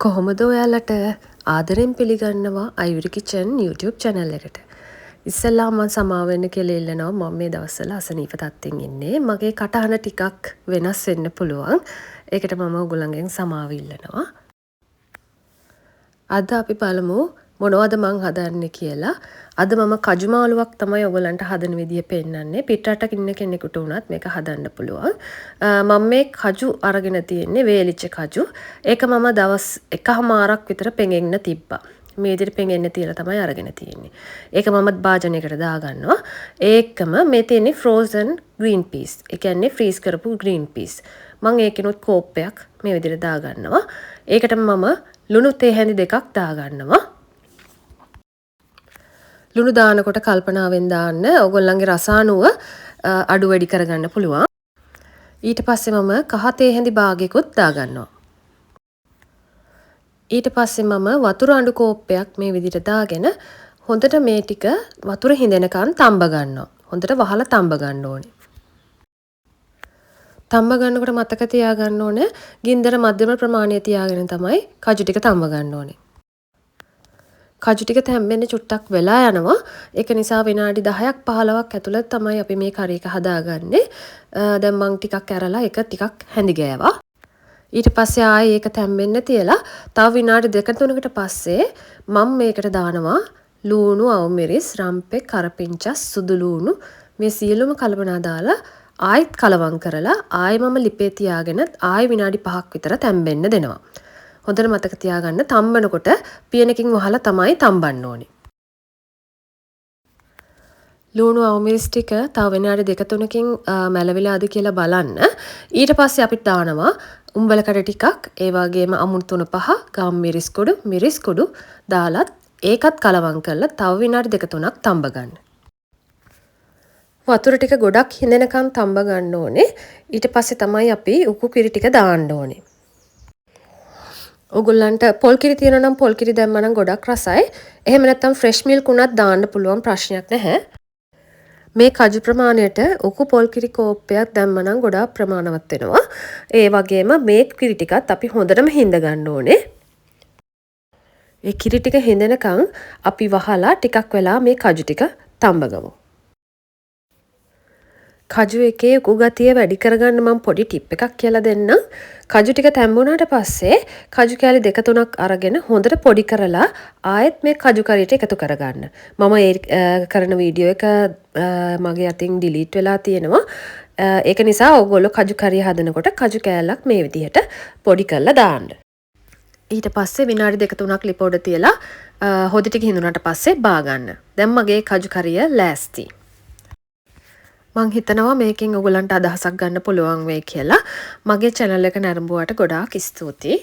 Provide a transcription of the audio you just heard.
කොහොමද ඔයාලට ආදරෙන් පිළිගන්නවා අයුරි කිචන් YouTube channel එකට. ඉස්සෙල්ලාම මම සමාව වෙන්න කියලා ඉල්ලනවා. මම මේ දවස්වල අසනීප තත්ත්වෙන් ඉන්නේ. මගේ කටහඬ ටිකක් වෙනස් වෙන්න පුළුවන්. ඒකට මම ඔයගොල්ලන්ගෙන් සමාව ඉල්ලනවා. අද අපි බලමු මොනවද මං හදන්නේ කියලා. අද මම කජු මාළුවක් තමයි ඔයගලන්ට හදන විදිය පෙන්නන්නේ. පිටරටක ඉන්න කෙනෙකුට උනත් මේක හදන්න පුළුවන්. මම මේ කජු අරගෙන තියෙන්නේ වේලිච්ච කජු. ඒක මම දවස් එකහමාරක් විතර පෙඟෙන්න තිබ්බා. මේ විදිහට පෙඟෙන්න තියලා තමයි අරගෙන තියෙන්නේ. ඒක මම භාජනයකට දාගන්නවා. ඒකම මේ තියෙන්නේ frozen green peas. ඒ කියන්නේ freeze කරපු green peas. මම ඒකිනුත් කෝප්පයක් මේ විදිහට දාගන්නවා. ඒකට මම ලුණු තේ හැඳි දෙකක් දාගන්නවා. ලුණු දානකොට කල්පනාවෙන් දාන්න. ඔයගොල්ලන්ගේ රස අනුව අඩු වැඩි කරගන්න පුළුවන්. ඊට පස්සේ මම කහ තේ හැඳි භාගයකුත් දාගන්නවා. ඊට පස්සේ මම වතුර අඬු කෝප්පයක් මේ විදිහට දාගෙන හොඳට මේ ටික වතුර හිඳෙනකන් තඹ ගන්නවා. හොඳට වහලා තඹ ගන්න ඕනේ. තඹ ගන්නකොට මතක තියාගන්න ඕනේ ගින්දර මධ්‍යම ප්‍රමාණය තියාගෙන තමයි කජු ටික තඹ ගන්න ඕනේ. කජු ටික තැම්බෙන්න චුට්ටක් වෙලා යනවා. ඒක නිසා විනාඩි 10ක් 15ක් ඇතුළත තමයි අපි මේ කරි එක හදාගන්නේ. දැන් මං ටිකක් ඇරලා ඒක ටිකක් හැඳි ගෑවා. ඊට පස්සේ ආයේ ඒක තැම්බෙන්න තියලා තව විනාඩි 2-3කට පස්සේ මම මේකට දානවා ලූණු, අවමිරිස්, රම්පෙ, කරපිංචස්, සුදු ලූණු මේ සියලුම කලබනා දාලා ආයෙත් කලවම් කරලා ආයෙ මම ලිපේ තියාගෙන ආයෙ විනාඩි 5ක් විතර තැම්බෙන්න දෙනවා. හොඳට මතක තියාගන්න තම්බනකොට පියනකින් වහලා තමයි තම්බන්න ඕනේ. ලුණු අවමිරිස් ටික තව විනාඩි 2-3කින් මැලවිලාද කියලා බලන්න. ඊට පස්සේ අපිට දානවා උඹලකඩ ටිකක්, ඒ වගේම අමුණු 3-5 ගම් මිරිස් කුඩු දාලත් ඒකත් කලවම් කරලා තව විනාඩි 2-3ක් තම්බ ගන්න. වතුර ටික ගොඩක් හිඳෙනකන් තම්බ ගන්න ඕනේ. ඊට පස්සේ තමයි අපි උකු කිරි ටික දාන්න ඕනේ. ඔයගොල්ලන්ට පොල් කිරි තියෙනවා නම් පොල් කිරි දැම්මම නම් ගොඩක් රසයි. එහෙම නැත්නම් ෆ්‍රෙෂ් මිල්ක් උනත් දාන්න පුළුවන්, ප්‍රශ්නයක් නැහැ. මේ කජු ප්‍රමාණයට උකු පොල් කිරි කෝප්පයක් දැම්මම නම් ගොඩාක් ප්‍රමාණවත් වෙනවා. ඒ වගේම මේ කිරි ටිකත් අපි හොඳටම හිඳ ගන්න ඕනේ. ඒ කිරි ටික හිඳෙනකන් අපි වහලා ටිකක් වෙලා මේ කජු ටික තඹගමු. කජු එකේ උකු ගතිය වැඩි කරගන්න මම පොඩි ටිප් එකක් කියලා දෙන්නම්. කජු ටික තැම්බුණාට පස්සේ කජු කෑලි 2-3ක් අරගෙන හොඳට පොඩි කරලා ආයෙත් මේ කජු කරියට එකතු කරගන්න. මම ඒ කරන වීඩියෝ එක මගේ අතින් ඩිලීට් වෙලා තියෙනවා. ඒක නිසා ඔයගොල්ලෝ කජු කරිය හදනකොට කජු කෑල්ලක් මේ විදිහට පොඩි කරලා දාන්න. ඊට පස්සේ විනාඩි 2-3ක් ලිප උඩ තියලා හොදි ටික හිඳුණාට පස්සේ බා ගන්න. දැන් මගේ කජු කරිය ලෑස්ති. මං හිතනවා මේකෙන් ඔයගලන්ට අදහසක් ගන්න පුළුවන් වෙයි කියලා. මගේ channel එක නරඹුවාට ගොඩාක් ස්තුතියි.